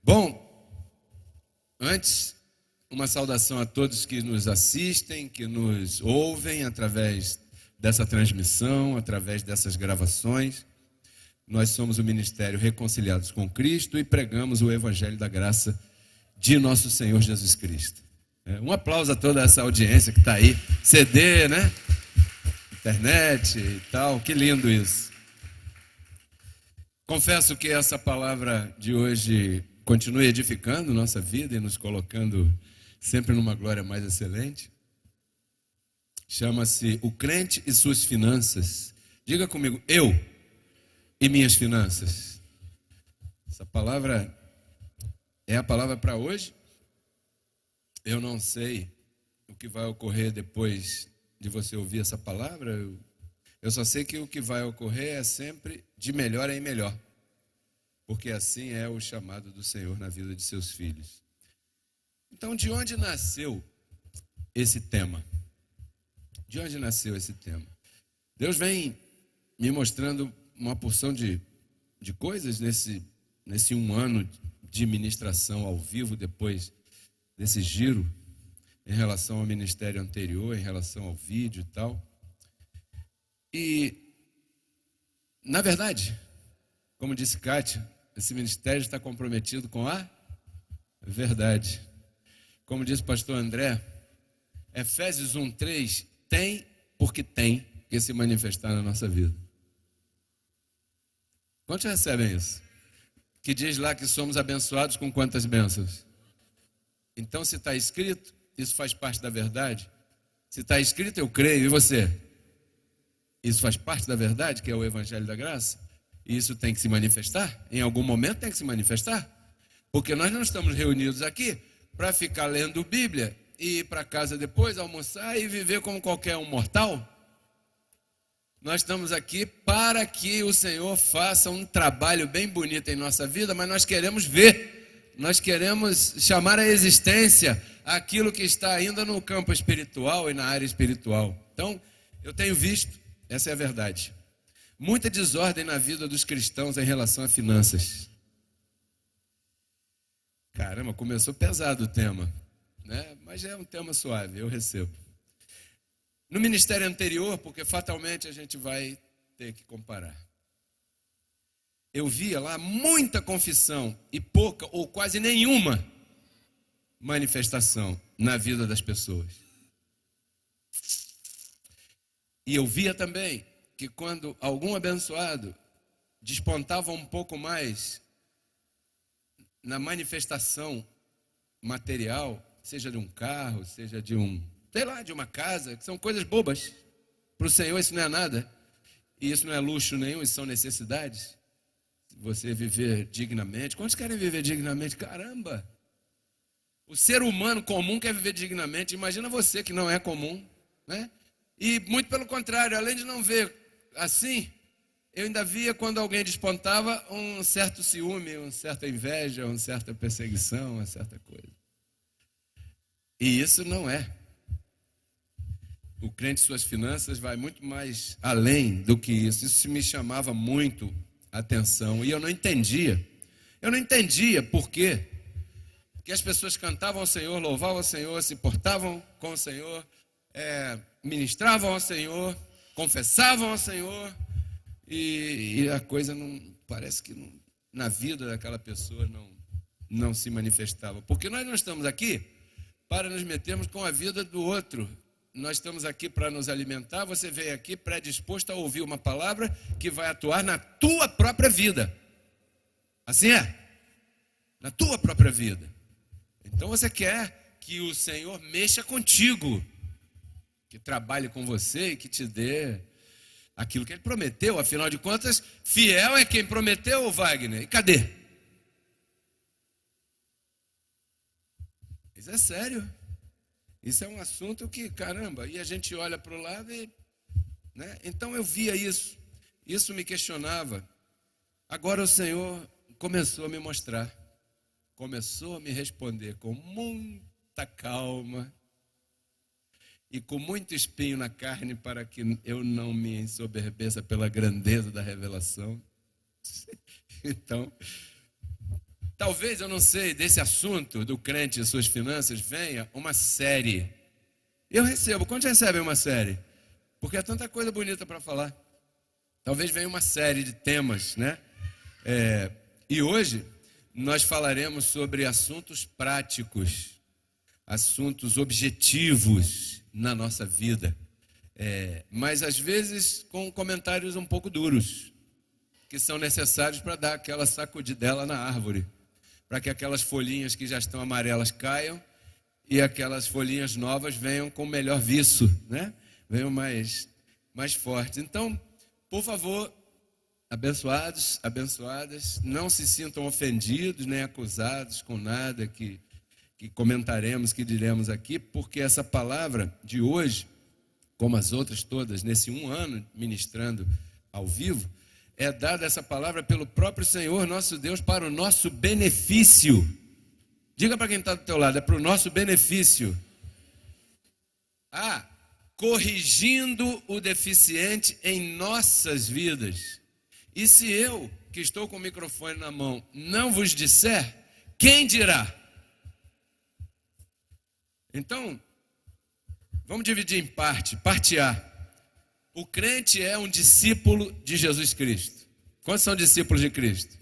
Bom, antes, uma saudação a todos que nos assistem, que nos ouvem através dessa transmissão, através dessas gravações. Nós somos o Ministério Reconciliados com Cristo e pregamos o Evangelho da Graça de nosso Senhor Jesus Cristo. Um aplauso a toda essa audiência que está aí, CD, né? Internet e tal, que lindo isso. Confesso que essa palavra de hoje continue edificando nossa vida e nos colocando sempre numa glória mais excelente. Chama-se O Crente e Suas Finanças. Diga comigo, eu e minhas finanças. Essa palavra é a palavra para hoje. Eu não sei o que vai ocorrer depois de você ouvir essa palavra. Eu só sei que o que vai ocorrer é sempre de melhor em melhor. Porque assim é o chamado do Senhor na vida de seus filhos. Então, de onde nasceu esse tema? De onde nasceu esse tema? Deus vem me mostrando uma porção de coisas nesse 1 ano de ministração ao vivo, depois desse giro, em relação ao ministério anterior, em relação ao vídeo e tal. E, na verdade, como disse Kátia, esse ministério está comprometido com a verdade. Como disse o pastor André, Efésios 1:3, tem porque tem que se manifestar na nossa vida. Quantos recebem isso? Que diz lá que somos abençoados com quantas bênçãos? Então, se está escrito, isso faz parte da verdade. Se está escrito, eu creio. E você? Isso faz parte da verdade, que é o Evangelho da Graça? E isso tem que se manifestar? Em algum momento tem que se manifestar? Porque nós não estamos reunidos aqui para ficar lendo Bíblia e ir para casa depois, almoçar e viver como qualquer um mortal. Nós estamos aqui para que o Senhor faça um trabalho bem bonito em nossa vida, mas nós queremos ver, nós queremos chamar à existência aquilo que está ainda no campo espiritual e na área espiritual. Então, eu tenho visto, essa é a verdade, muita desordem na vida dos cristãos em relação a finanças. Caramba, começou pesado o tema, né? Mas é um tema suave, eu recebo. No ministério anterior, porque fatalmente a gente vai ter que comparar, eu via lá muita confissão e pouca ou quase nenhuma manifestação na vida das pessoas. E eu via também que quando algum abençoado despontava um pouco mais na manifestação material, seja de um carro, seja de de uma casa, que são coisas bobas. Para o Senhor isso não é nada. E isso não é luxo nenhum, isso são necessidades. Você viver dignamente. Quantos querem viver dignamente? Caramba! O ser humano comum quer viver dignamente. Imagina você que não é comum, né? E muito pelo contrário, além de não ver assim, eu ainda via quando alguém despontava um certo ciúme, uma certa inveja, uma certa perseguição, uma certa coisa. E isso não é. O crente e suas finanças vai muito mais além do que isso. Isso me chamava muito a atenção e eu não entendia. Eu não entendia por quê. Porque as pessoas cantavam ao Senhor, louvavam ao Senhor, se portavam com o Senhor, ministravam ao Senhor, confessavam ao Senhor, e a coisa não, parece que não, na vida daquela pessoa não se manifestava. Porque nós não estamos aqui para nos metermos com a vida do outro. Nós estamos aqui para nos alimentar. Você veio aqui predisposto a ouvir uma palavra que vai atuar na tua própria vida. Assim é? Na tua própria vida. Então você quer que o Senhor mexa contigo, que trabalhe com você e que te dê aquilo que Ele prometeu. Afinal de contas, fiel é quem prometeu, Wagner. E cadê? Isso é sério. Isso é um assunto que, caramba, e a gente olha para o lado e... né? Então eu via isso me questionava. Agora o Senhor começou a me mostrar começou a me responder com muita calma e com muito espinho na carne para que eu não me ensoberbeça pela grandeza da revelação. Então, talvez, eu não sei, desse assunto do crente e suas finanças venha uma série. Eu recebo. Quantos recebem uma série? Porque é tanta coisa bonita para falar. Talvez venha uma série de temas, né? E hoje nós falaremos sobre assuntos práticos, assuntos objetivos na nossa vida. Mas às vezes com comentários um pouco duros, que são necessários para dar aquela sacudidela na árvore, para que aquelas folhinhas que já estão amarelas caiam e aquelas folhinhas novas venham com melhor viço, né? Venham mais fortes. Então, por favor, abençoados, abençoadas, não se sintam ofendidos nem acusados com nada que comentaremos, que diremos aqui, porque essa palavra de hoje, como as outras todas, nesse 1 ano ministrando ao vivo, é dada essa palavra pelo próprio Senhor, nosso Deus, para o nosso benefício. Diga para quem está do teu lado, é para o nosso benefício. Corrigindo o deficiente em nossas vidas. E se eu, que estou com o microfone na mão, não vos disser, quem dirá? Então, vamos dividir em parte A. O crente é um discípulo de Jesus Cristo. Quantos são discípulos de Cristo?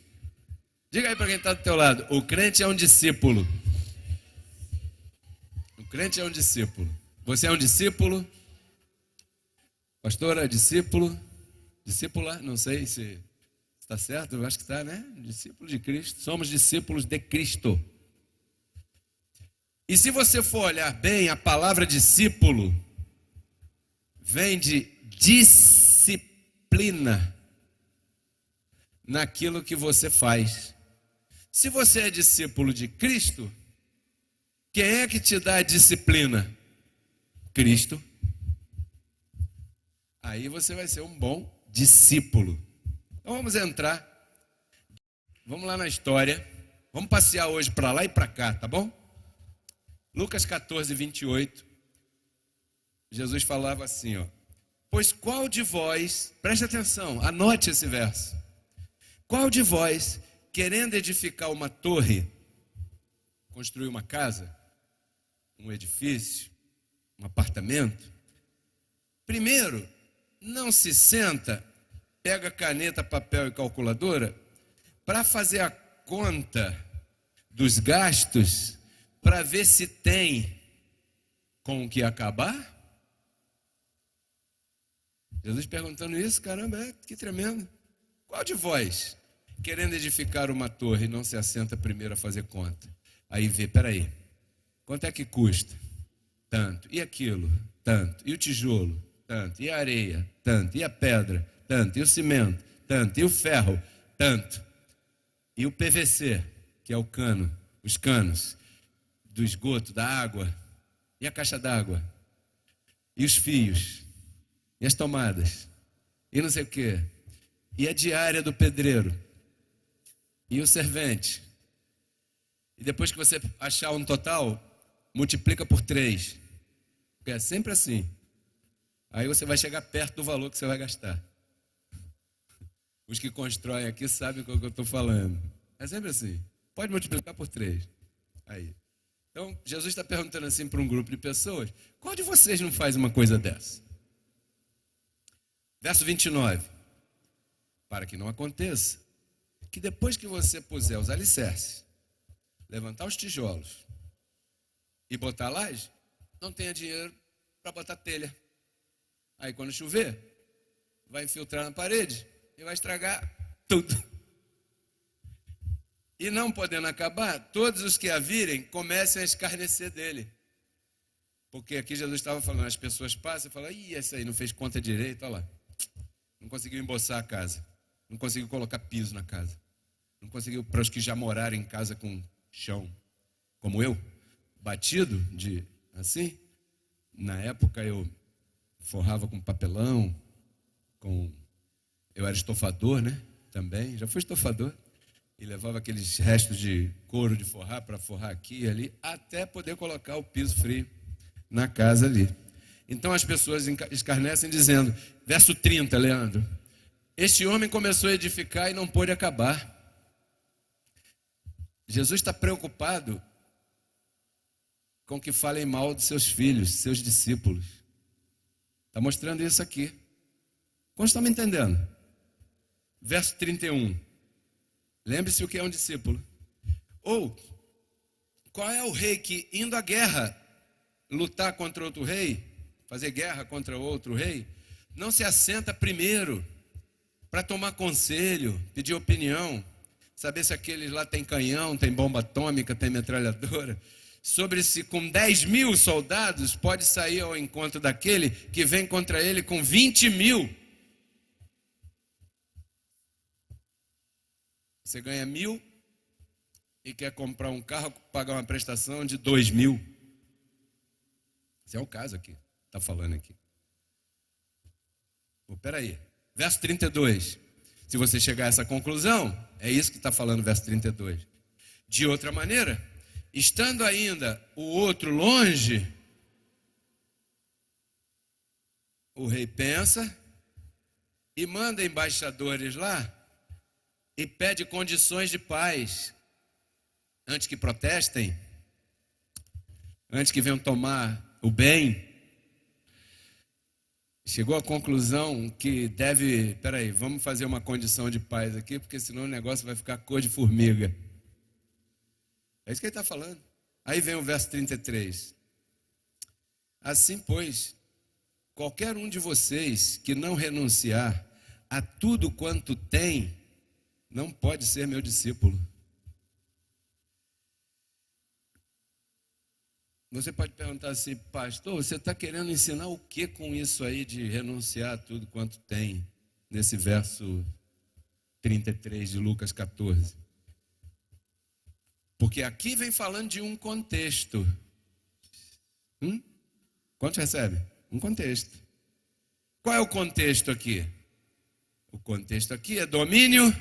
Diga aí para quem está do teu lado, o crente é um discípulo. O crente é um discípulo. Você é um discípulo? Pastora, discípulo? Discípula? Não sei se está certo, eu acho que está, né? Discípulo de Cristo. Somos discípulos de Cristo. E se você for olhar bem, a palavra discípulo vem de disciplina naquilo que você faz. Se você é discípulo de Cristo, quem é que te dá a disciplina? Cristo. Aí você vai ser um bom discípulo. Então vamos entrar. Vamos lá na história. Vamos passear hoje para lá e para cá, tá bom? Lucas 14, 28. Jesus falava assim, ó. Pois qual de vós, preste atenção, anote esse verso. Qual de vós, querendo edificar uma torre, construir uma casa, um edifício, um apartamento, primeiro, não se senta, pega caneta, papel e calculadora, para fazer a conta dos gastos, para ver se tem com o que acabar? Jesus perguntando isso, caramba, que tremendo. Qual de vós, querendo edificar uma torre, não se assenta primeiro a fazer conta? Aí vê, peraí, quanto é que custa? Tanto. E aquilo? Tanto. E o tijolo? Tanto. E a areia? Tanto. E a pedra? Tanto. E o cimento? Tanto. E o ferro? Tanto. E o PVC, que é o cano, os canos do esgoto, da água? E a caixa d'água? E os fios? E as tomadas? E não sei o quê? E a diária do pedreiro? E o servente? E depois que você achar um total, multiplica por 3. Porque é sempre assim. Aí você vai chegar perto do valor que você vai gastar. Os que constroem aqui sabem o que eu estou falando. É sempre assim. Pode multiplicar por 3. Aí. Então, Jesus está perguntando assim para um grupo de pessoas: qual de vocês não faz uma coisa dessa? Verso 29. Para que não aconteça que depois que você puser os alicerces, levantar os tijolos e botar a laje, não tenha dinheiro para botar telha. Aí quando chover, vai infiltrar na parede e vai estragar tudo. E não podendo acabar, todos os que a virem comecem a escarnecer dele. Porque aqui Jesus estava falando, as pessoas passam e falam, ih, esse aí não fez conta direito, olha lá. Não conseguiu emboçar a casa. Não conseguiu colocar piso na casa. Não conseguiu, para os que já moraram em casa com chão, como eu, batido de assim. Na época eu forrava com papelão, eu era estofador, né? Também, já fui estofador. e levava aqueles restos de couro de forrar para forrar aqui e ali, até poder colocar o piso frio na casa ali. Então as pessoas escarnecem dizendo, verso 30, Leandro, este homem começou a edificar e não pôde acabar. Jesus está preocupado com que falem mal dos seus filhos, seus discípulos. Está mostrando isso aqui. Como estão me entendendo? Verso 31. Lembre-se o que é um discípulo. Ou, qual é o rei que, indo à guerra, lutar contra outro rei, fazer guerra contra outro rei, não se assenta primeiro para tomar conselho, pedir opinião, saber se aqueles lá tem canhão, tem bomba atômica, tem metralhadora, sobre se com 10.000 soldados pode sair ao encontro daquele que vem contra ele com 20.000. Você ganha 1.000 e quer comprar um carro, pagar uma prestação de 2.000. Esse é o caso aqui, está falando aqui. Peraí, verso 32. Se você chegar a essa conclusão, é isso que está falando o verso 32. De outra maneira, estando ainda o outro longe, o rei pensa e manda embaixadores lá e pede condições de paz, antes que protestem, antes que venham tomar o bem. Chegou à conclusão que deve, vamos fazer uma condição de paz aqui, porque senão o negócio vai ficar cor de formiga. É isso que ele está falando. Aí vem o verso 33. Assim, pois, qualquer um de vocês que não renunciar a tudo quanto tem, não pode ser meu discípulo. Você pode perguntar assim, pastor, você está querendo ensinar o que com isso aí de renunciar a tudo quanto tem, nesse verso 33 de Lucas 14? Porque aqui vem falando de um contexto. Quantos recebe? Um contexto. Qual é o contexto aqui? O contexto aqui é domínio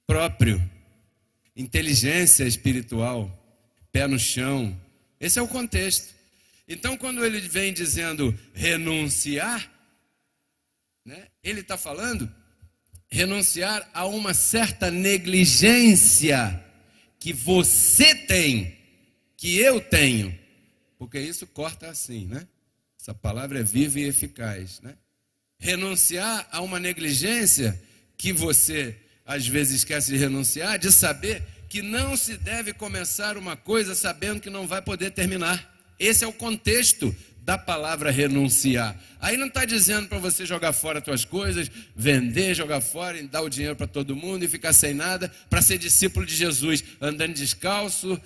próprio, inteligência espiritual, pé no chão. Esse é o contexto. Então, quando ele vem dizendo renunciar, né, ele está falando renunciar a uma certa negligência que você tem, que eu tenho, porque isso corta assim, né? Essa palavra é viva e eficaz, né? Renunciar a uma negligência que você às vezes esquece de renunciar, de saber que não se deve começar uma coisa sabendo que não vai poder terminar. Esse é o contexto da palavra renunciar. Aí não está dizendo para você jogar fora as tuas coisas, vender, jogar fora e dar o dinheiro para todo mundo e ficar sem nada, para ser discípulo de Jesus, andando descalço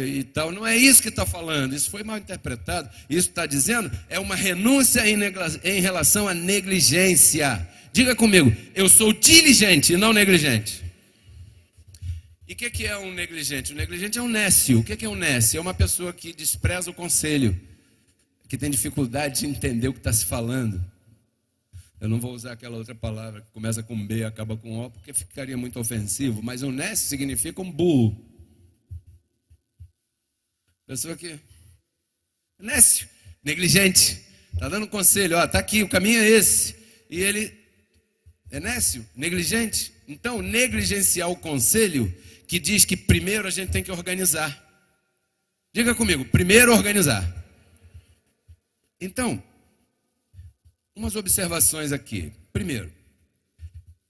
e tal. Não é isso que está falando, isso foi mal interpretado. Isso está dizendo é uma renúncia em relação à negligência. Diga comigo, eu sou diligente e não negligente. E o que é um negligente? O negligente é um nécio. O que é um nécio? É uma pessoa que despreza o conselho, que tem dificuldade de entender o que está se falando. Eu não vou usar aquela outra palavra que começa com B e acaba com O, porque ficaria muito ofensivo, mas um nécio significa um burro. Pessoa que... nécio, negligente, está dando conselho, está aqui, o caminho é esse. E ele é nécio, negligente. Então, negligenciar o conselho que diz que primeiro a gente tem que organizar. Diga comigo, primeiro organizar. Então, umas observações aqui. Primeiro,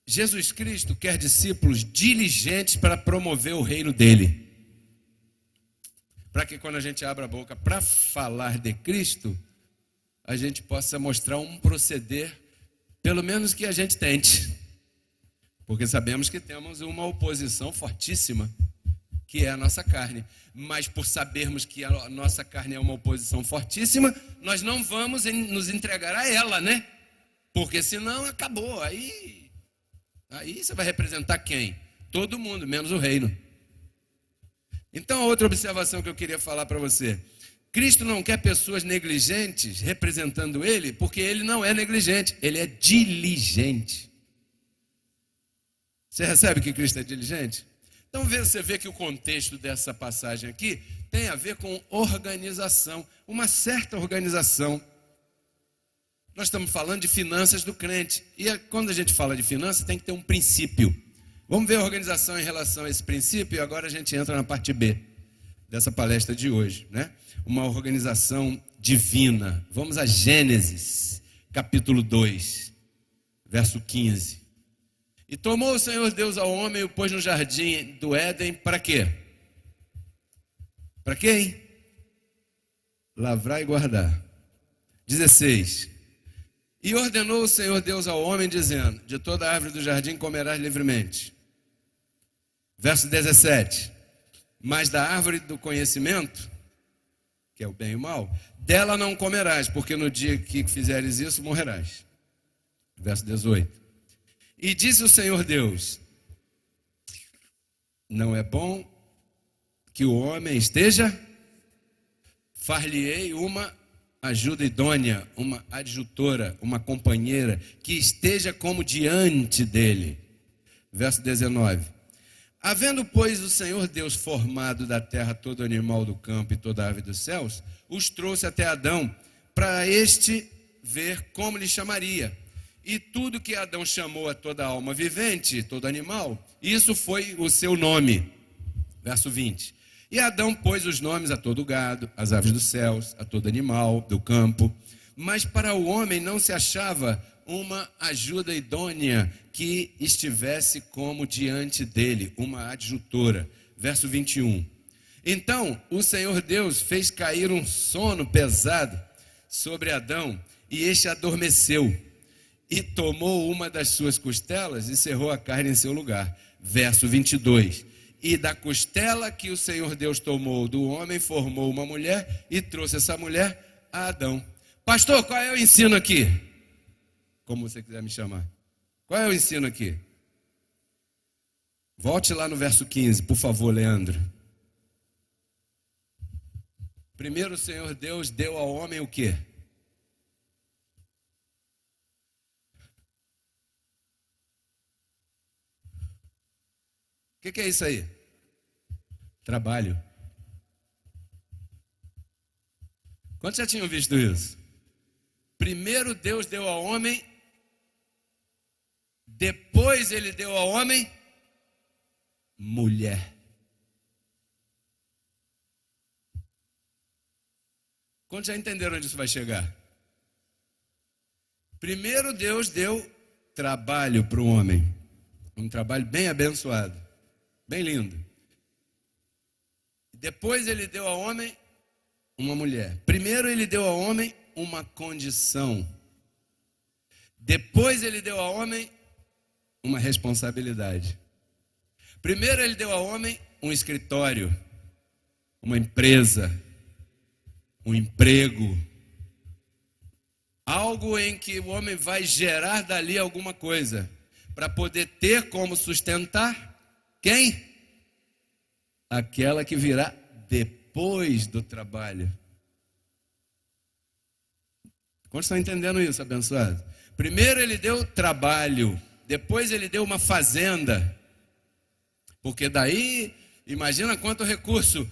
Jesus Cristo quer discípulos diligentes para promover o reino dele. Para que quando a gente abra a boca para falar de Cristo, a gente possa mostrar um proceder, pelo menos que a gente tente. Porque sabemos que temos uma oposição fortíssima, que é a nossa carne. Mas por sabermos que a nossa carne é uma oposição fortíssima, nós não vamos nos entregar a ela, né? Porque senão acabou. Aí você vai representar quem? Todo mundo, menos o reino. Então, a outra observação que eu queria falar para você. Cristo não quer pessoas negligentes representando ele, porque ele não é negligente, ele é diligente. Você recebe que Cristo é diligente? Então você vê que o contexto dessa passagem aqui tem a ver com organização, uma certa organização. Nós estamos falando de finanças do crente. E quando a gente fala de finanças, tem que ter um princípio. Vamos ver a organização em relação a esse princípio e agora a gente entra na parte B dessa palestra de hoje, né? Uma organização divina. Vamos a Gênesis, capítulo 2, verso 15. E tomou o Senhor Deus ao homem e o pôs no jardim do Éden para quê? Para quê, hein? Lavrar e guardar. 16. E ordenou o Senhor Deus ao homem, dizendo: de toda árvore do jardim comerás livremente. Verso 17. Mas da árvore do conhecimento, que é o bem e o mal, dela não comerás, porque no dia que fizeres isso, morrerás. Verso 18. E disse o Senhor Deus: não é bom que o homem esteja, far-lhe-ei uma ajuda idônea, uma adjutora, uma companheira, que esteja como diante dele. Verso 19. Havendo, pois, o Senhor Deus formado da terra todo animal do campo e toda ave dos céus, os trouxe até Adão, para este ver como lhe chamaria. E tudo que Adão chamou a toda alma vivente, todo animal, isso foi o seu nome. Verso 20. E Adão pôs os nomes a todo gado, às aves dos céus, a todo animal do campo. Mas para o homem não se achava uma ajuda idônea que estivesse como diante dele, uma adjutora. Verso 21. Então o Senhor Deus fez cair um sono pesado sobre Adão, e este adormeceu. E tomou uma das suas costelas e cerrou a carne em seu lugar. Verso 22. E da costela que o Senhor Deus tomou do homem, formou uma mulher e trouxe essa mulher a Adão. Pastor, qual é o ensino aqui? Como você quiser me chamar. Qual é o ensino aqui? Volte lá no verso 15, por favor, Leandro. Primeiro o Senhor Deus deu ao homem o quê? O que é isso aí? Trabalho. Quantos já tinham visto isso? Primeiro Deus deu ao homem, depois ele deu ao homem mulher. Quantos já entenderam onde isso vai chegar? Primeiro Deus deu trabalho para o homem, um trabalho bem abençoado, bem lindo. Depois ele deu ao homem uma mulher. Primeiro ele deu ao homem uma condição. Depois ele deu ao homem uma responsabilidade. Primeiro ele deu ao homem um escritório, uma empresa, um emprego, algo em que o homem vai gerar dali alguma coisa, para poder ter como sustentar quem? Aquela que virá depois do trabalho. Quantos estão entendendo isso, abençoado? Primeiro ele deu trabalho, depois ele deu uma fazenda, porque daí, imagina quanto recurso.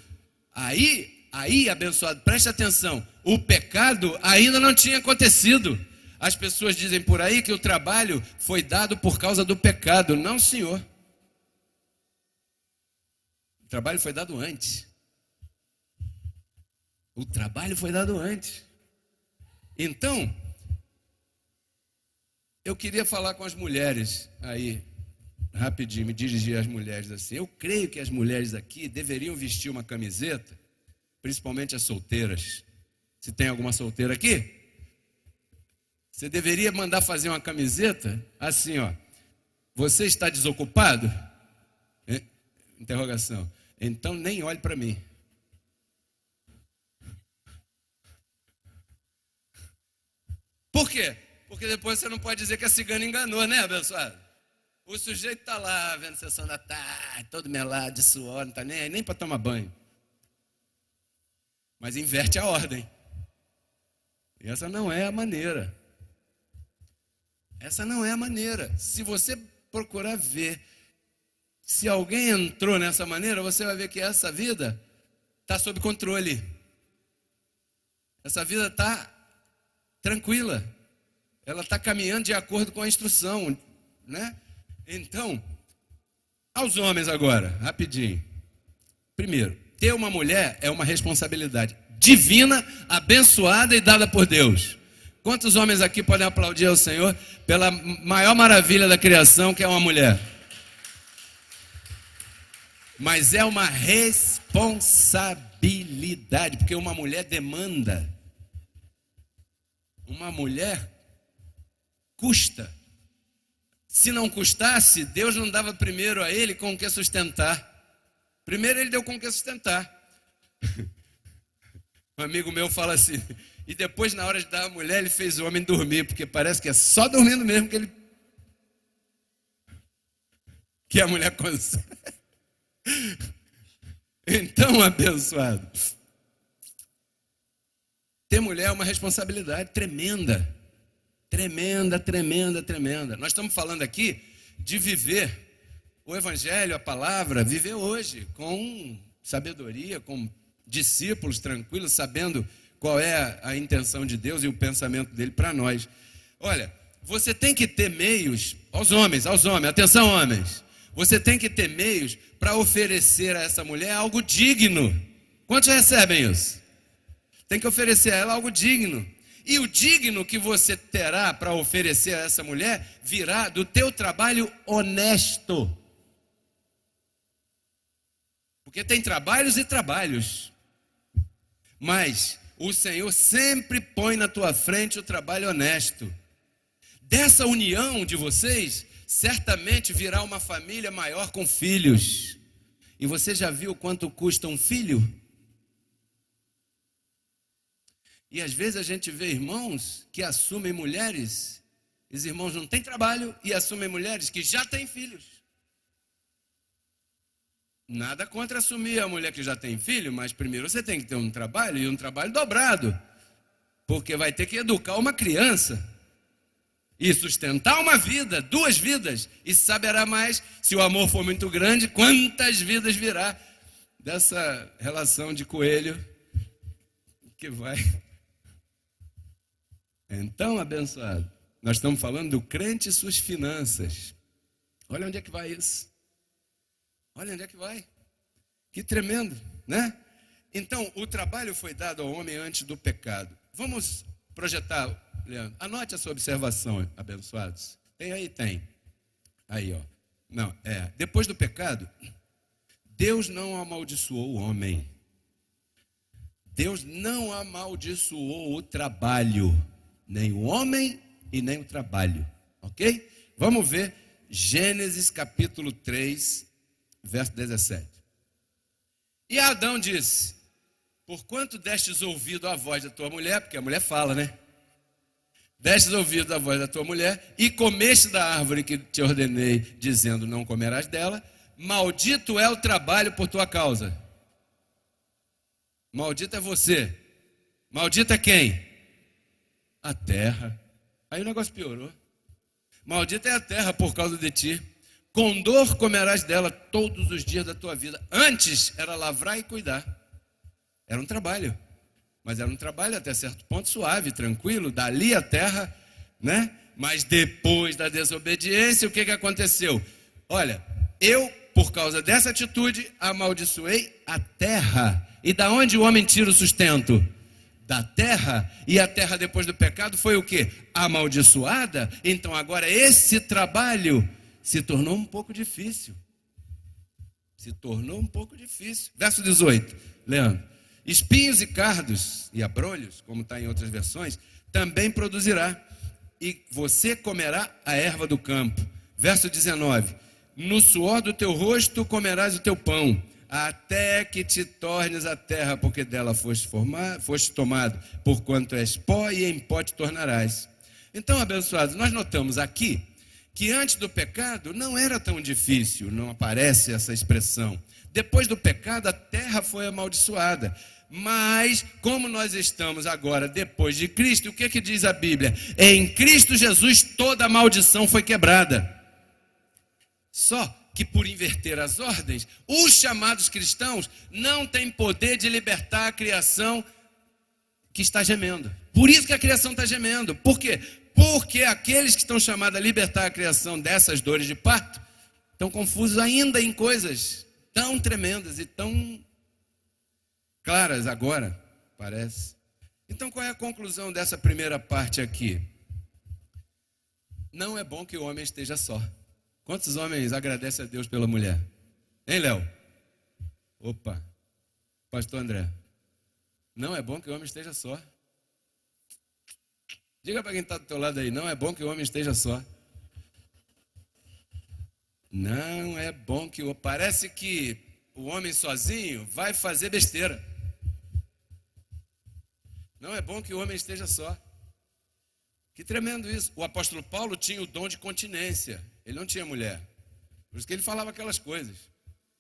Aí, abençoado, preste atenção, o pecado ainda não tinha acontecido. As pessoas dizem por aí que o trabalho foi dado por causa do pecado. Não, senhor. O trabalho foi dado antes. O trabalho foi dado antes. Então, eu queria falar com as mulheres aí, rapidinho, me dirigir às mulheres assim. Eu creio que as mulheres aqui deveriam vestir uma camiseta, principalmente as solteiras. Se tem alguma solteira aqui, você deveria mandar fazer uma camiseta assim, ó. Você está desocupado? Interrogação. Então nem olhe para mim. Por quê? Porque depois você não pode dizer que a cigana enganou, né, abençoado? O sujeito está lá, vendo sessão da tarde, todo melado de suor, não está nem para tomar banho. Mas inverte a ordem. E essa não é a maneira. Essa não é a maneira. Se você procurar ver Se alguém entrou nessa maneira, você vai ver que essa vida está sob controle. Essa vida está tranquila. Ela está caminhando de acordo com a instrução, né? Então, aos homens agora, rapidinho. Primeiro, ter uma mulher é uma responsabilidade divina, abençoada e dada por Deus. Quantos homens aqui podem aplaudir ao Senhor pela maior maravilha da criação, que é uma mulher? Mas é uma responsabilidade, porque uma mulher demanda. Uma mulher custa. Se não custasse, Deus não dava primeiro a ele com o que sustentar. Primeiro ele deu com o que sustentar. Um amigo meu fala assim, e depois na hora de dar a mulher, ele fez o homem dormir, porque parece que é só dormindo mesmo que a mulher consegue. Então, abençoado, ter mulher é uma responsabilidade tremenda. Tremenda, tremenda, tremenda. Nós estamos falando aqui de viver o evangelho, a palavra, viver hoje com sabedoria, com discípulos tranquilos, sabendo qual é a intenção de Deus e o pensamento dele para nós. Olha, você tem que ter meios, aos homens, atenção homens, você tem que ter meios para oferecer a essa mulher algo digno. Quantos recebem isso? Tem que oferecer a ela algo digno. E o digno que você terá para oferecer a essa mulher virá do teu trabalho honesto. Porque tem trabalhos e trabalhos. Mas o Senhor sempre põe na tua frente o trabalho honesto. Dessa união de vocês, certamente virá uma família maior com filhos. E você já viu quanto custa um filho? E às vezes a gente vê irmãos que assumem mulheres, os irmãos não têm trabalho e assumem mulheres que já têm filhos. Nada contra assumir a mulher que já tem filho, mas primeiro você tem que ter um trabalho e um trabalho dobrado. Porque vai ter que educar uma criança e sustentar uma vida, 2 vidas. E saberá mais, se o amor for muito grande, quantas vidas virá dessa relação de coelho que vai... Então, abençoado, nós estamos falando do crente e suas finanças. Olha onde é que vai isso. Olha onde é que vai. Que tremendo, né? Então, o trabalho foi dado ao homem antes do pecado. Vamos projetar, Leandro. Anote a sua observação, abençoados. Tem aí? Tem. Aí, ó. Não, depois do pecado, Deus não amaldiçoou o homem. Deus não amaldiçoou o trabalho. Nem o homem e nem o trabalho, ok? Vamos ver Gênesis capítulo 3, verso 17. E Adão disse, porquanto destes ouvido à voz da tua mulher, porque a mulher fala, né? Destes ouvido à voz da tua mulher e comeste da árvore que te ordenei, dizendo, não comerás dela, maldito é o trabalho por tua causa. Maldito é você. Maldito é quem? A terra. Aí o negócio piorou. Maldita é a terra por causa de ti. Com dor comerás dela todos os dias da tua vida. Antes era lavrar e cuidar. Era um trabalho. Mas era um trabalho até certo ponto suave, tranquilo. Dali a terra, né? Mas depois da desobediência, o que aconteceu? Olha, eu, por causa dessa atitude, amaldiçoei a terra. E da onde o homem tira o sustento? Da terra, e a terra depois do pecado foi o quê? Amaldiçoada. Então agora esse trabalho se tornou um pouco difícil. Se tornou um pouco difícil. Verso 18, Leandro. Espinhos e cardos e abrolhos, como está em outras versões, também produzirá, e você comerá a erva do campo. Verso 19. No suor do teu rosto comerás o teu pão, até que te tornes a terra, porque dela foste tomado, porquanto és pó e em pó te tornarás. Então, abençoados, nós notamos aqui que antes do pecado não era tão difícil, não aparece essa expressão. Depois do pecado, a terra foi amaldiçoada. Mas, como nós estamos agora depois de Cristo, o que diz a Bíblia? Em Cristo Jesus toda a maldição foi quebrada. Só que por inverter as ordens, os chamados cristãos não têm poder de libertar a criação que está gemendo. Por isso que a criação está gemendo. Por quê? Porque aqueles que estão chamados a libertar a criação dessas dores de parto estão confusos ainda em coisas tão tremendas e tão claras agora, parece. Então, qual é a conclusão dessa primeira parte aqui? Não é bom que o homem esteja só. Quantos homens agradecem a Deus pela mulher? Hein, Léo? Opa, pastor André. Não é bom que o homem esteja só. Diga para quem está do teu lado aí, não é bom que o homem esteja só. Não é bom que o... Parece que o homem sozinho vai fazer besteira. Não é bom que o homem esteja só. Que tremendo isso. O apóstolo Paulo tinha o dom de continência. Ele não tinha mulher. Por isso que ele falava aquelas coisas.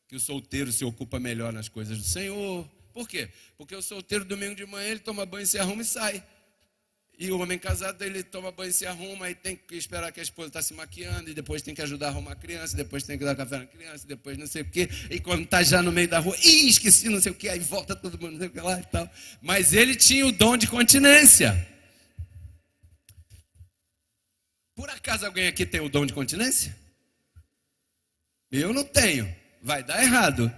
Que o solteiro se ocupa melhor nas coisas do Senhor. Por quê? Porque o solteiro, domingo de manhã, ele toma banho, se arruma e sai. E o homem casado, ele toma banho e se arruma, e tem que esperar que a esposa está se maquiando, e depois tem que ajudar a arrumar a criança, depois tem que dar café na criança, depois não sei o quê, e quando está já no meio da rua, esqueci não sei o quê, aí volta todo mundo, não sei o que lá e tal. Mas ele tinha o dom de continência. Por acaso alguém aqui tem o dom de continência? Eu não tenho. Vai dar errado.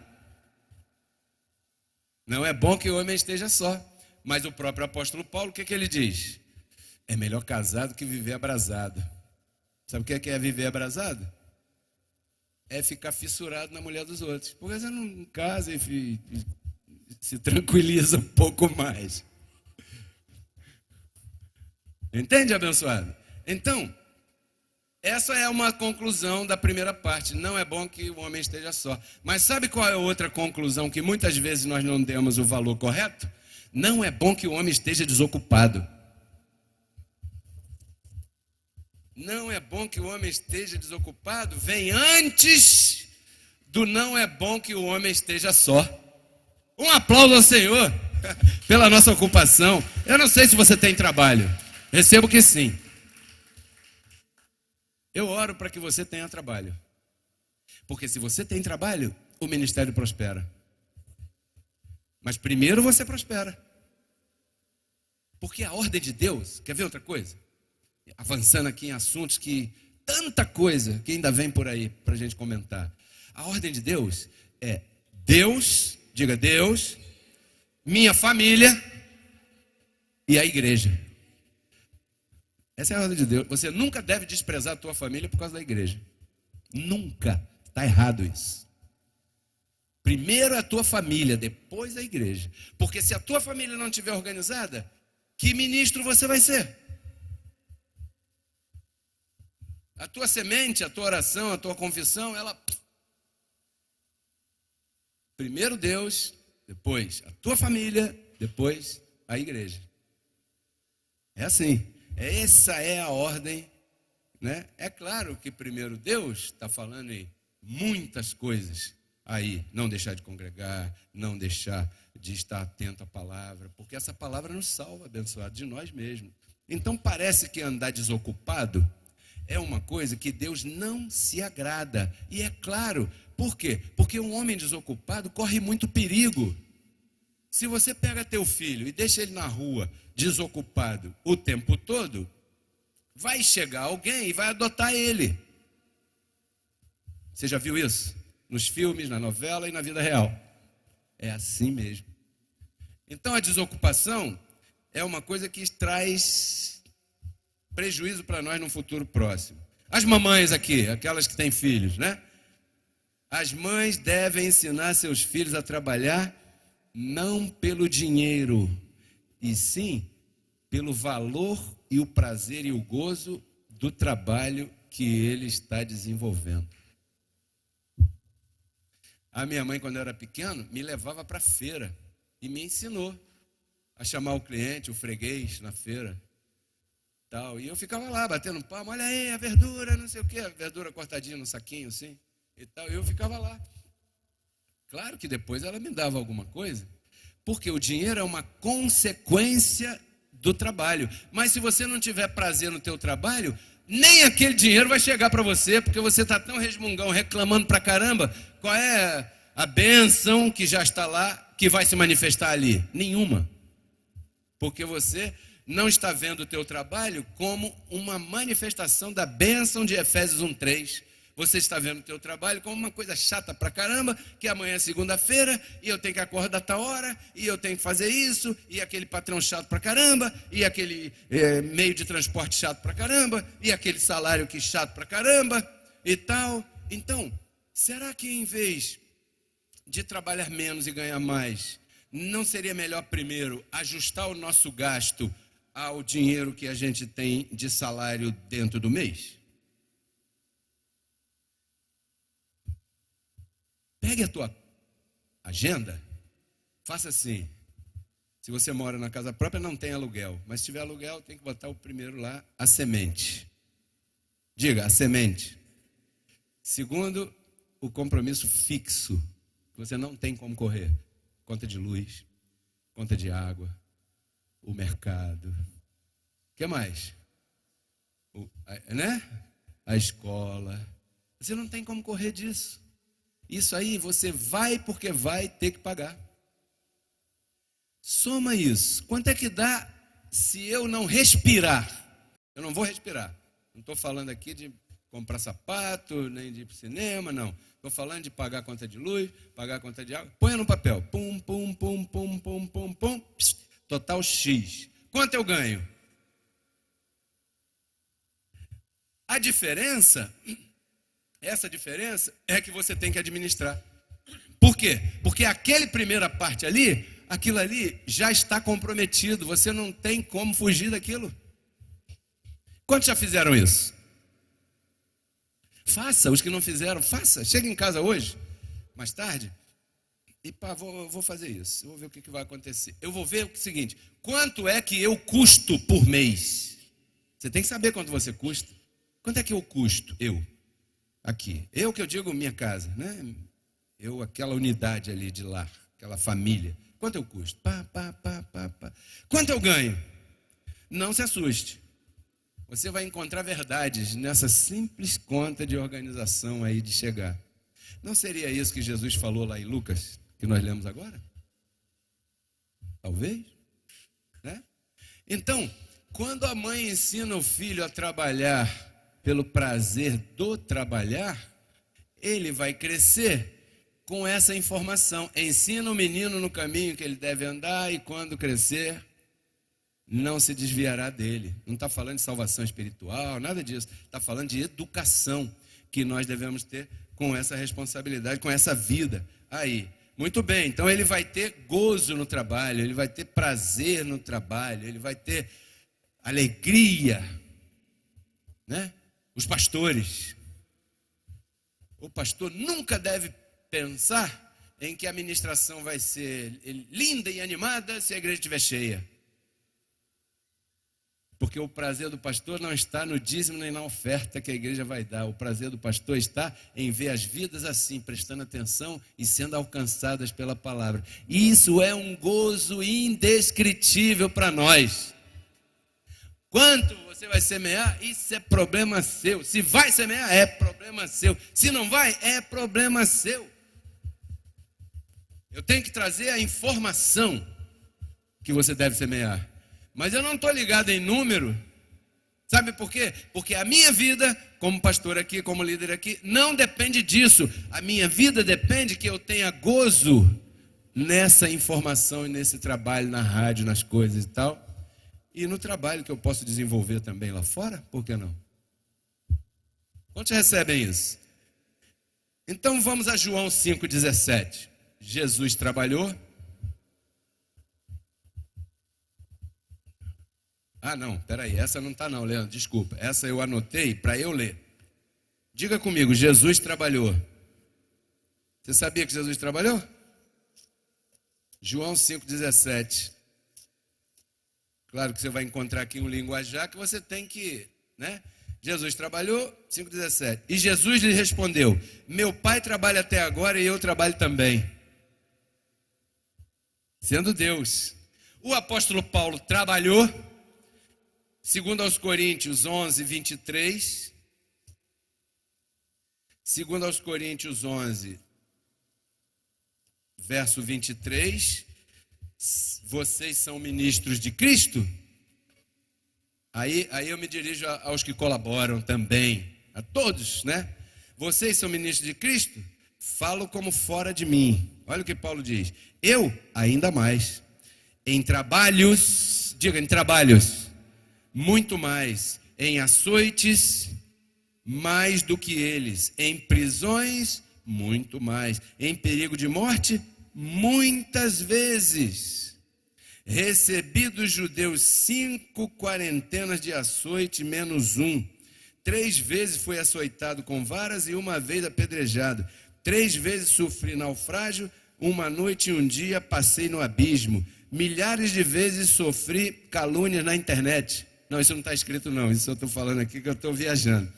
Não é bom que o homem esteja só. Mas o próprio apóstolo Paulo, o que ele diz? É melhor casado que viver abrasado. Sabe o que é viver abrasado? É ficar fissurado na mulher dos outros. Porque você não casa e se tranquiliza um pouco mais. Entende, abençoado? Então, essa é uma conclusão da primeira parte. Não é bom que o homem esteja só. Mas sabe qual é a outra conclusão que muitas vezes nós não demos o valor correto? Não é bom que o homem esteja desocupado. Não é bom que o homem esteja desocupado. Vem antes do não é bom que o homem esteja só. Um aplauso ao Senhor pela nossa ocupação. Eu não sei se você tem trabalho. Recebo que sim. Eu oro para que você tenha trabalho. Porque se você tem trabalho, o ministério prospera. Mas primeiro você prospera. Porque a ordem de Deus, quer ver outra coisa? Avançando aqui em assuntos que, tanta coisa que ainda vem por aí para a gente comentar. A ordem de Deus é Deus, diga Deus, minha família e a igreja. Essa é a ordem de Deus. Você nunca deve desprezar a tua família por causa da igreja. Nunca. Está errado isso. Primeiro é a tua família, depois a igreja. Porque se a tua família não estiver organizada, que ministro você vai ser? A tua semente, a tua oração, a tua confissão, ela... Primeiro Deus, depois a tua família, depois a igreja. É assim. Essa é a ordem, né? É claro que primeiro Deus está falando em muitas coisas aí. Não deixar de congregar, não deixar de estar atento à palavra, porque essa palavra nos salva, abençoado, de nós mesmos. Então parece que andar desocupado é uma coisa que Deus não se agrada. E é claro, por quê? Porque um homem desocupado corre muito perigo. Se você pega teu filho e deixa ele na rua desocupado o tempo todo, vai chegar alguém e vai adotar ele. Você já viu isso? Nos filmes, na novela e na vida real. É assim mesmo. Então a desocupação é uma coisa que traz prejuízo para nós no futuro próximo. As mamães aqui, aquelas que têm filhos, né? As mães devem ensinar seus filhos a trabalhar não pelo dinheiro, e sim pelo valor e o prazer e o gozo do trabalho que ele está desenvolvendo. A minha mãe, quando eu era pequeno, me levava para a feira e me ensinou a chamar o cliente, o freguês na feira. Tal. E eu ficava lá, batendo palma, olha aí, a verdura, não sei o quê, a verdura cortadinha no saquinho assim, e tal. E eu ficava lá. Claro que depois ela me dava alguma coisa, porque o dinheiro é uma consequência do trabalho. Mas se você não tiver prazer no teu trabalho, nem aquele dinheiro vai chegar para você, porque você está tão resmungão, reclamando pra caramba. Qual é a bênção que já está lá, que vai se manifestar ali? Nenhuma. Porque você não está vendo o teu trabalho como uma manifestação da bênção de Efésios 1:3. Você está vendo o teu trabalho como uma coisa chata pra caramba, que amanhã é segunda-feira, e eu tenho que acordar a tal hora, e eu tenho que fazer isso, e aquele patrão chato pra caramba, e aquele meio de transporte chato pra caramba, e aquele salário que chato pra caramba, e tal. Então, será que em vez de trabalhar menos e ganhar mais, não seria melhor primeiro ajustar o nosso gasto ao dinheiro que a gente tem de salário dentro do mês? Pegue a tua agenda, faça assim. Se você mora na casa própria, não tem aluguel. Mas se tiver aluguel, tem que botar o primeiro lá, a semente. Diga, a semente. Segundo, o compromisso fixo, que você não tem como correr. Conta de luz, conta de água, o mercado. O que mais? A escola. Você não tem como correr disso. Isso aí você vai porque vai ter que pagar. Soma isso. Quanto é que dá se eu não respirar? Eu não vou respirar. Não estou falando aqui de comprar sapato, nem de ir para o cinema, não. Estou falando de pagar a conta de luz, pagar a conta de água. Põe no papel. Pum, pum, pum, pum, pum, pum, pum. Pss, total X. Quanto eu ganho? A diferença... Essa diferença é que você tem que administrar. Por quê? Porque aquela primeira parte ali, aquilo ali já está comprometido. Você não tem como fugir daquilo. Quantos já fizeram isso? Faça, os que não fizeram, faça. Chega em casa hoje, mais tarde, e vou fazer isso. Eu vou ver o que vai acontecer. Eu vou ver o seguinte, quanto é que eu custo por mês? Você tem que saber quanto você custa. Quanto é que eu custo? Aqui, eu que eu digo minha casa, né? Eu, aquela unidade ali de lar, aquela família. Quanto eu custo? Quanto eu ganho? Não se assuste. Você vai encontrar verdades nessa simples conta de organização aí de chegar. Não seria isso que Jesus falou lá em Lucas, que nós lemos agora? Talvez, né? Então, quando a mãe ensina o filho a trabalhar pelo prazer do trabalhar, ele vai crescer com essa informação. Ensina o menino no caminho que ele deve andar e quando crescer, não se desviará dele. Não está falando de salvação espiritual, nada disso. Está falando de educação que nós devemos ter com essa responsabilidade, com essa vida. Aí, muito bem, então ele vai ter gozo no trabalho, ele vai ter prazer no trabalho, ele vai ter alegria, né? Os pastores. O pastor nunca deve pensar em que a ministração vai ser linda e animada se a igreja estiver cheia. Porque o prazer do pastor não está no dízimo nem na oferta que a igreja vai dar. O prazer do pastor está em ver as vidas assim, prestando atenção e sendo alcançadas pela palavra. Isso é um gozo indescritível para nós. Quanto você vai semear, isso é problema seu. Se vai semear, é problema seu. Se não vai, é problema seu. Eu tenho que trazer a informação que você deve semear. Mas eu não estou ligado em número. Sabe por quê? Porque a minha vida, como pastor aqui, como líder aqui, não depende disso. A minha vida depende que eu tenha gozo nessa informação e nesse trabalho na rádio, nas coisas e tal. E no trabalho que eu posso desenvolver também lá fora, por que não? Quantos recebem isso? Então vamos a João 5,17. Jesus trabalhou. Não, peraí, essa não está não, Leandro, desculpa. Essa eu anotei para eu ler. Diga comigo, Jesus trabalhou. Você sabia que Jesus trabalhou? João 5,17. Claro que você vai encontrar aqui um linguajar que você tem que, né? Jesus trabalhou, 5,17. E Jesus lhe respondeu: meu pai trabalha até agora e eu trabalho também. Sendo Deus. O apóstolo Paulo trabalhou, Segundo aos Coríntios 11, 23. Segundo aos Coríntios 11, verso 23. Vocês são ministros de Cristo? Aí eu me dirijo aos que colaboram também, a todos, né? Vocês são ministros de Cristo? Falo como fora de mim. Olha o que Paulo diz. Eu, ainda mais. Em trabalhos, diga, em trabalhos, muito mais. Em açoites, mais do que eles. Em prisões, muito mais. Em perigo de morte, muitas vezes. Recebi dos judeus 5 quarentenas de açoite, menos 1. 3 vezes fui açoitado com varas e 1 vez apedrejado. 3 vezes sofri naufrágio, 1 noite e 1 dia passei no abismo. Milhares de vezes sofri calúnias na internet. Não, isso não está escrito não, isso eu estou falando aqui que eu estou viajando.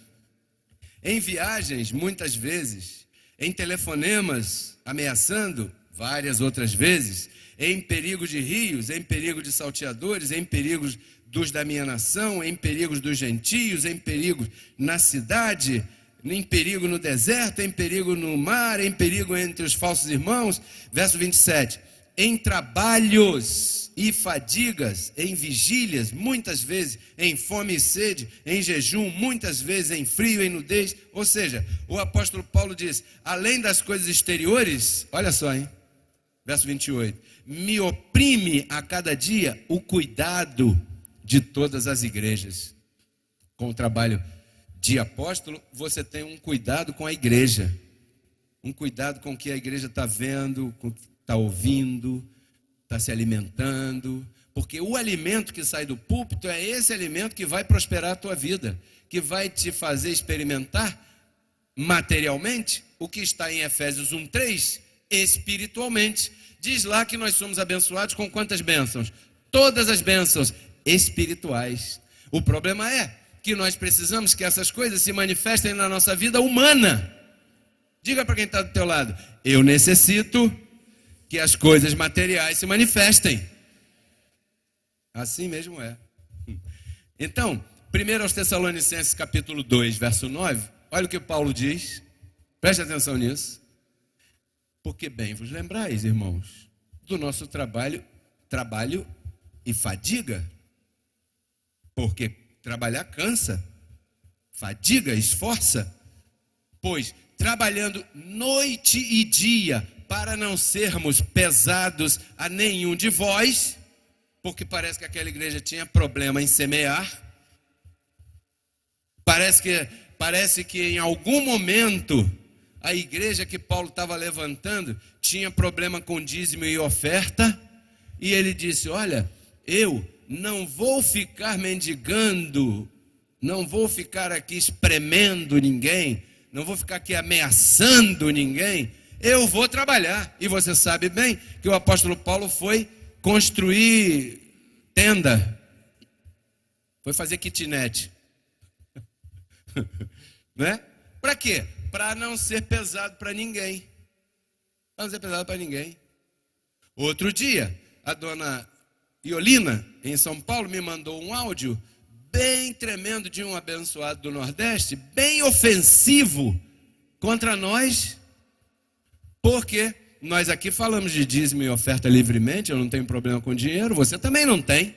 Em viagens, muitas vezes. Em telefonemas, ameaçando, várias outras vezes. Em perigo de rios, em perigo de salteadores, em perigos dos da minha nação, em perigos dos gentios, em perigo na cidade, em perigo no deserto, em perigo no mar, em perigo entre os falsos irmãos. Verso 27. Em trabalhos e fadigas, em vigílias, muitas vezes, em fome e sede, em jejum, muitas vezes, em frio e nudez. Ou seja, o apóstolo Paulo diz, além das coisas exteriores, olha só, hein? Verso 28. Me oprime a cada dia o cuidado de todas as igrejas. Com o trabalho de apóstolo, você tem um cuidado com a igreja. Um cuidado com o que a igreja está vendo, com o que está ouvindo, está se alimentando. Porque o alimento que sai do púlpito é esse alimento que vai prosperar a tua vida, que vai te fazer experimentar materialmente o que está em Efésios 1:3, espiritualmente. Diz lá que nós somos abençoados com quantas bênçãos? Todas as bênçãos espirituais. O problema é que nós precisamos que essas coisas se manifestem na nossa vida humana. Diga para quem está do teu lado, eu necessito que as coisas materiais se manifestem. Assim mesmo é. Então, 1 aos Tessalonicenses capítulo 2, verso 9, olha o que Paulo diz, preste atenção nisso. Porque bem vos lembrais, irmãos, do nosso trabalho e fadiga. Porque trabalhar cansa, fadiga, esforça. Pois trabalhando noite e dia, para não sermos pesados a nenhum de vós, porque parece que aquela igreja tinha problema em semear. Parece que em algum momento a igreja que Paulo estava levantando tinha problema com dízimo e oferta, e ele disse, olha, eu não vou ficar mendigando, não vou ficar aqui espremendo ninguém, não vou ficar aqui ameaçando ninguém, eu vou trabalhar. E você sabe bem que o apóstolo Paulo foi construir tenda, foi fazer kitnet, né? Para quê? Para não ser pesado para ninguém. Para não ser pesado para ninguém. Outro dia, a dona Iolina, em São Paulo, me mandou um áudio bem tremendo de um abençoado do Nordeste, bem ofensivo contra nós, porque nós aqui falamos de dízimo e oferta livremente, eu não tenho problema com dinheiro, você também não tem.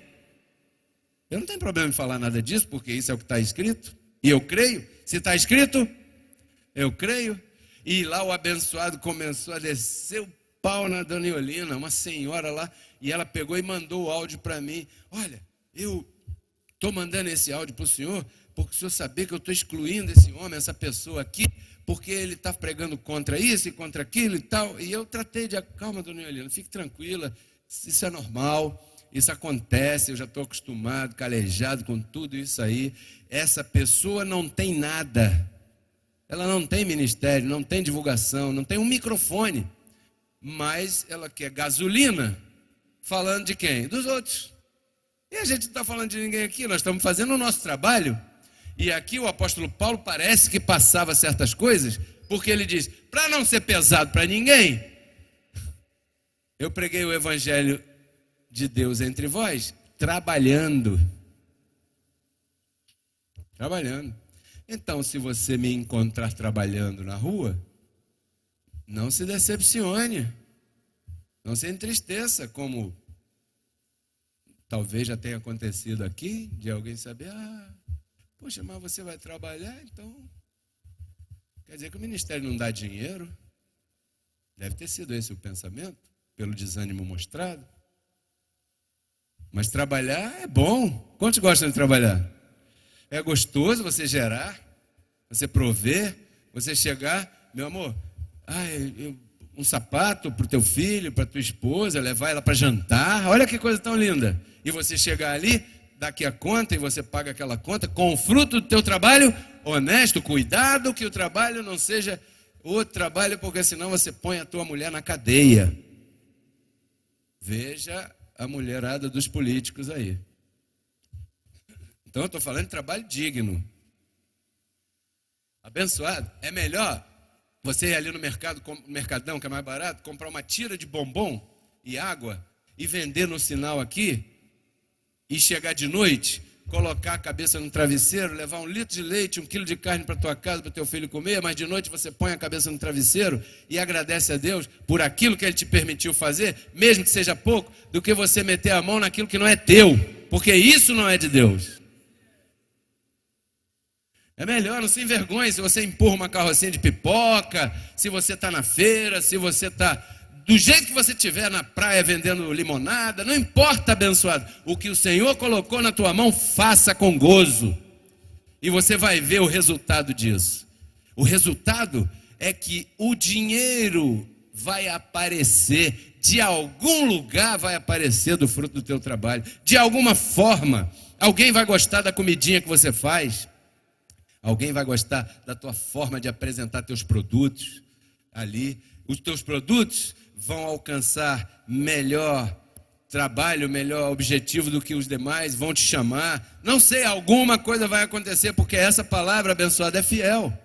Eu não tenho problema em falar nada disso, porque isso é o que está escrito, e eu creio. Se está escrito, eu creio. E lá o abençoado começou a descer o pau na dona Iolina, uma senhora lá, e ela pegou e mandou o áudio para mim. Olha, eu estou mandando esse áudio para o senhor, porque o senhor saber que eu estou excluindo esse homem, essa pessoa aqui, porque ele está pregando contra isso e contra aquilo e tal. E eu tratei de, calma, dona Iolina, fique tranquila, isso é normal, isso acontece, eu já estou acostumado, calejado com tudo isso aí. Essa pessoa não tem nada, ela não tem ministério, não tem divulgação, não tem um microfone, mas ela quer gasolina, falando de quem? Dos outros. E a gente não está falando de ninguém aqui, nós estamos fazendo o nosso trabalho. E aqui o apóstolo Paulo parece que passava certas coisas, porque ele diz, para não ser pesado para ninguém, eu preguei o evangelho de Deus entre vós, trabalhando. Trabalhando. Então, se você me encontrar trabalhando na rua, não se decepcione, não se entristeça, como talvez já tenha acontecido aqui, de alguém saber, poxa, mas você vai trabalhar, então quer dizer que o ministério não dá dinheiro? Deve ter sido esse o pensamento, pelo desânimo mostrado. Mas trabalhar é bom. Quantos gostam de trabalhar? É gostoso você gerar, você prover, você chegar, meu amor, um sapato para o teu filho, para tua esposa, levar ela para jantar, olha que coisa tão linda. E você chegar ali, dá aqui a conta e você paga aquela conta com o fruto do teu trabalho honesto, cuidado que o trabalho não seja outro trabalho, porque senão você põe a tua mulher na cadeia. Veja a mulherada dos políticos aí. Então eu estou falando de trabalho digno. Abençoado. É melhor você ir ali no mercadão, que é mais barato, comprar uma tira de bombom e água e vender no sinal aqui e chegar de noite, colocar a cabeça no travesseiro, levar 1 litro de leite, 1 quilo de carne para tua casa, para o teu filho comer, mas de noite você põe a cabeça no travesseiro e agradece a Deus por aquilo que Ele te permitiu fazer, mesmo que seja pouco, do que você meter a mão naquilo que não é teu, porque isso não é de Deus. É melhor, não se envergonhe se você empurra uma carrocinha de pipoca, se você está na feira, se você está do jeito que você estiver na praia vendendo limonada, não importa, abençoado. O que o Senhor colocou na tua mão, faça com gozo. E você vai ver o resultado disso. O resultado é que o dinheiro vai aparecer, de algum lugar vai aparecer do fruto do teu trabalho. De alguma forma, alguém vai gostar da comidinha que você faz. Alguém vai gostar da tua forma de apresentar teus produtos ali. Os teus produtos vão alcançar melhor trabalho, melhor objetivo do que os demais, vão te chamar. Não sei, alguma coisa vai acontecer, porque essa palavra abençoada é fiel.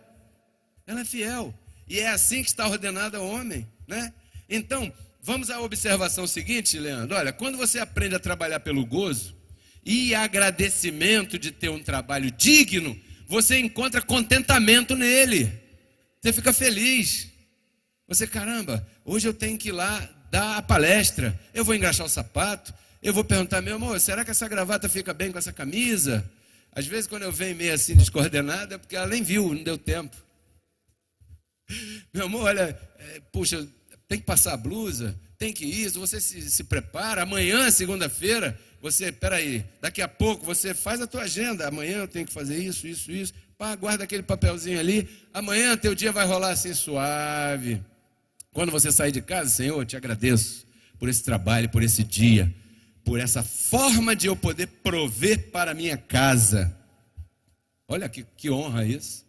Ela é fiel. E é assim que está ordenado ao homem, né? Então, vamos à observação seguinte, Leandro. Olha, quando você aprende a trabalhar pelo gozo e agradecimento de ter um trabalho digno, você encontra contentamento nele. Você fica feliz. Você, caramba, hoje eu tenho que ir lá dar a palestra. Eu vou engraxar o sapato. Eu vou perguntar, meu amor, será que essa gravata fica bem com essa camisa? Às vezes quando eu venho meio assim descoordenada, é porque ela nem viu, não deu tempo. Meu amor, olha, puxa, tem que passar a blusa, tem que isso, você se prepara. Amanhã, segunda-feira, você, peraí, daqui a pouco você faz a tua agenda. Amanhã eu tenho que fazer isso. Pá, guarda aquele papelzinho ali. Amanhã teu dia vai rolar assim suave. Quando você sair de casa, Senhor, eu te agradeço por esse trabalho, por esse dia, por essa forma de eu poder prover para a minha casa. Olha que honra isso.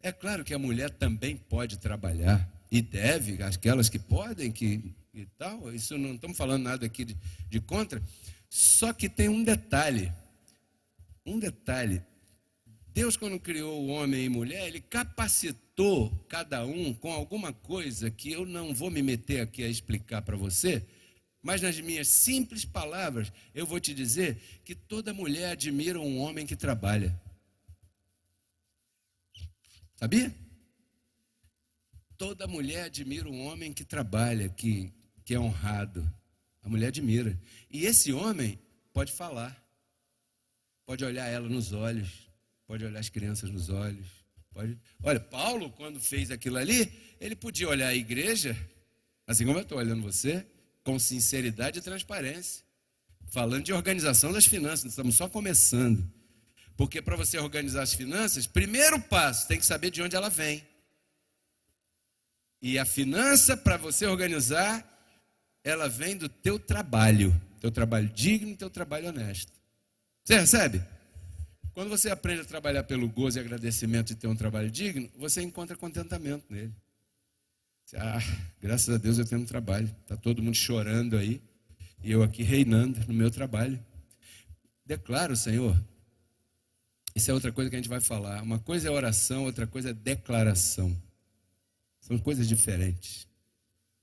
É claro que a mulher também pode trabalhar e deve, aquelas que podem, e tal. Isso não estamos falando nada aqui de contra. Só que tem um detalhe. Deus, quando criou o homem e mulher, Ele capacitou cada um com alguma coisa que eu não vou me meter aqui a explicar para você, mas nas minhas simples palavras, eu vou te dizer que toda mulher admira um homem que trabalha. Sabia? Toda mulher admira um homem que trabalha, que é honrado. A mulher admira. E esse homem pode falar, pode olhar ela nos olhos, pode olhar as crianças nos olhos. Olha, Paulo, quando fez aquilo ali, ele podia olhar a igreja, assim como eu estou olhando você, com sinceridade e transparência, falando de organização das finanças. Estamos só começando. Porque para você organizar as finanças, primeiro passo, tem que saber de onde ela vem. E a finança, para você organizar, ela vem do teu trabalho digno, teu trabalho honesto. Você recebe? Quando você aprende a trabalhar pelo gozo e agradecimento de ter um trabalho digno, você encontra contentamento nele. Graças a Deus eu tenho um trabalho. Está todo mundo chorando aí, e eu aqui reinando no meu trabalho. Declaro, Senhor. Isso é outra coisa que a gente vai falar. Uma coisa é oração, outra coisa é declaração. São coisas diferentes.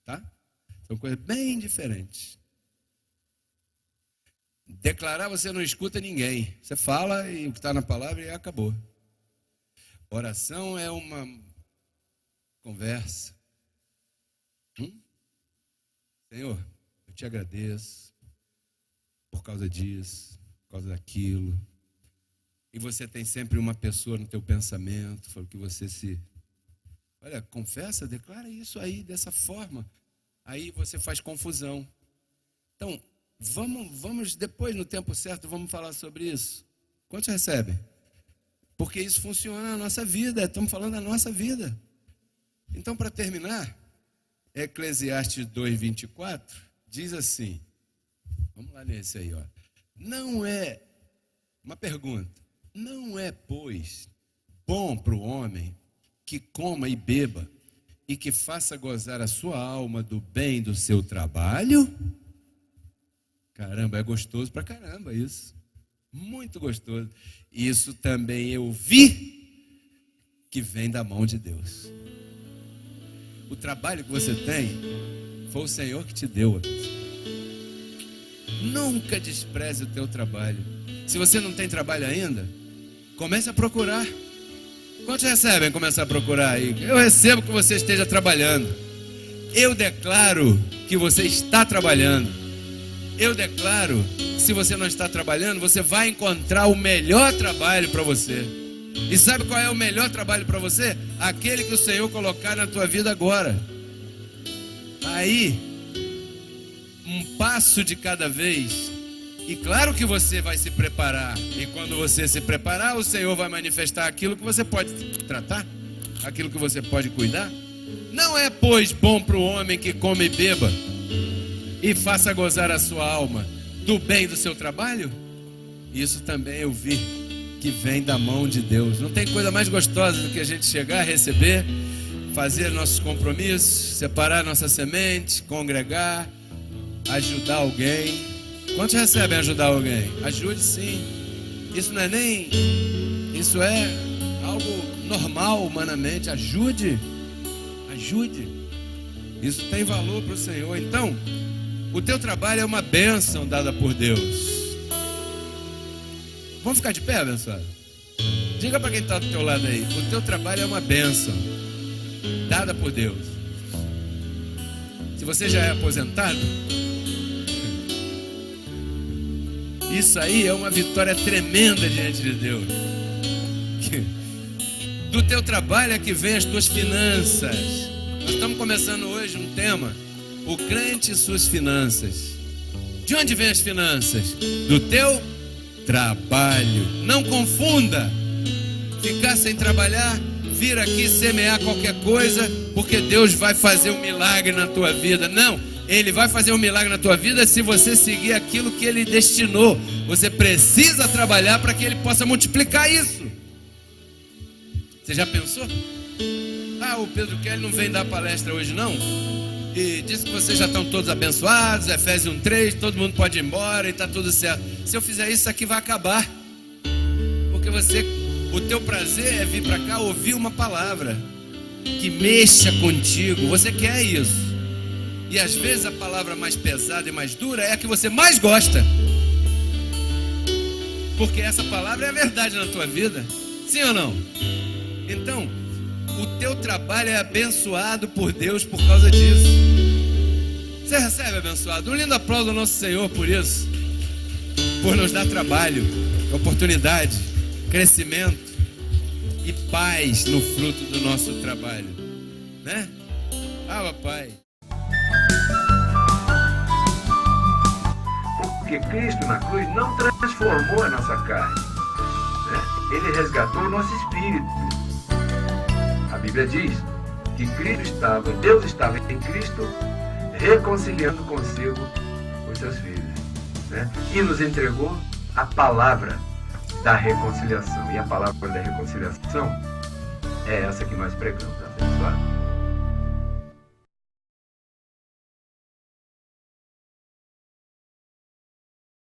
Tá? São coisas bem diferentes. Declarar você não escuta ninguém. Você fala e o que está na palavra e acabou. Oração é uma conversa. Senhor, eu te agradeço por causa disso, por causa daquilo. E você tem sempre uma pessoa no teu pensamento, falou que você olha, confessa, declara isso aí, dessa forma. Aí você faz confusão. Então, vamos depois, no tempo certo, vamos falar sobre isso. Quantos recebem? Porque isso funciona na nossa vida, estamos falando da nossa vida. Então, para terminar, Eclesiastes 2:24 diz assim, vamos lá nesse aí, ó. Não é, uma pergunta, não é, pois, bom para o homem que coma e beba e que faça gozar a sua alma do bem do seu trabalho? Caramba, é gostoso pra caramba isso. Muito gostoso. Isso também eu vi que vem da mão de Deus. O trabalho que você tem foi o Senhor que te deu. Nunca despreze o teu trabalho. Se você não tem trabalho ainda, comece a procurar. Quantos recebem começar a procurar aí? Eu recebo que você esteja trabalhando. Eu declaro que você está trabalhando. Eu declaro que se você não está trabalhando, você vai encontrar o melhor trabalho para você. E sabe qual é o melhor trabalho para você? Aquele que o Senhor colocar na tua vida agora. Aí, um passo de cada vez. E claro que você vai se preparar. E quando você se preparar, o Senhor vai manifestar aquilo que você pode tratar, aquilo que você pode cuidar. Não é, pois, bom para o homem que come e beba e faça gozar a sua alma do bem do seu trabalho? Isso também eu vi que vem da mão de Deus. Não tem coisa mais gostosa do que a gente chegar, receber, fazer nossos compromissos, separar nossa semente, congregar, ajudar alguém. Quantos recebem ajudar alguém? Ajude sim. Isso não é nem... Isso é algo normal humanamente. Ajude. Ajude. Isso tem valor para o Senhor. Então, o teu trabalho é uma bênção dada por Deus. Vamos ficar de pé, abençoado? Diga para quem está do teu lado aí. O teu trabalho é uma bênção dada por Deus. Se você já é aposentado, isso aí é uma vitória tremenda diante de Deus. Do teu trabalho é que vem as tuas finanças. Nós estamos começando hoje um tema: o crente e suas finanças. De onde vem as finanças? Do teu trabalho. Não confunda ficar sem trabalhar, vir aqui semear qualquer coisa, porque Deus vai fazer um milagre na tua vida. Não, Ele vai fazer um milagre na tua vida se você seguir aquilo que Ele destinou. Você precisa trabalhar para que Ele possa multiplicar isso. Você já pensou? Ah, o Pedro Kelly não vem dar palestra hoje não? E disse que vocês já estão todos abençoados, Efésios 1:3, todo mundo pode ir embora e está tudo certo. Se eu fizer isso aqui vai acabar. Porque o teu prazer é vir para cá ouvir uma palavra que mexa contigo. Você quer isso. E às vezes a palavra mais pesada e mais dura é a que você mais gosta. Porque essa palavra é a verdade na tua vida. Sim ou não? Então, o teu trabalho é abençoado por Deus por causa disso. Você recebe abençoado? Um lindo aplauso ao nosso Senhor por isso. Por nos dar trabalho, oportunidade, crescimento e paz no fruto do nosso trabalho, né? Ah, papai. Porque Cristo na cruz não transformou a nossa carne, né? Ele resgatou o nosso espírito. A Bíblia diz que Deus estava em Cristo reconciliando consigo os seus filhos, né? E nos entregou a palavra da reconciliação. E a palavra da reconciliação é essa que nós pregamos, abençoado.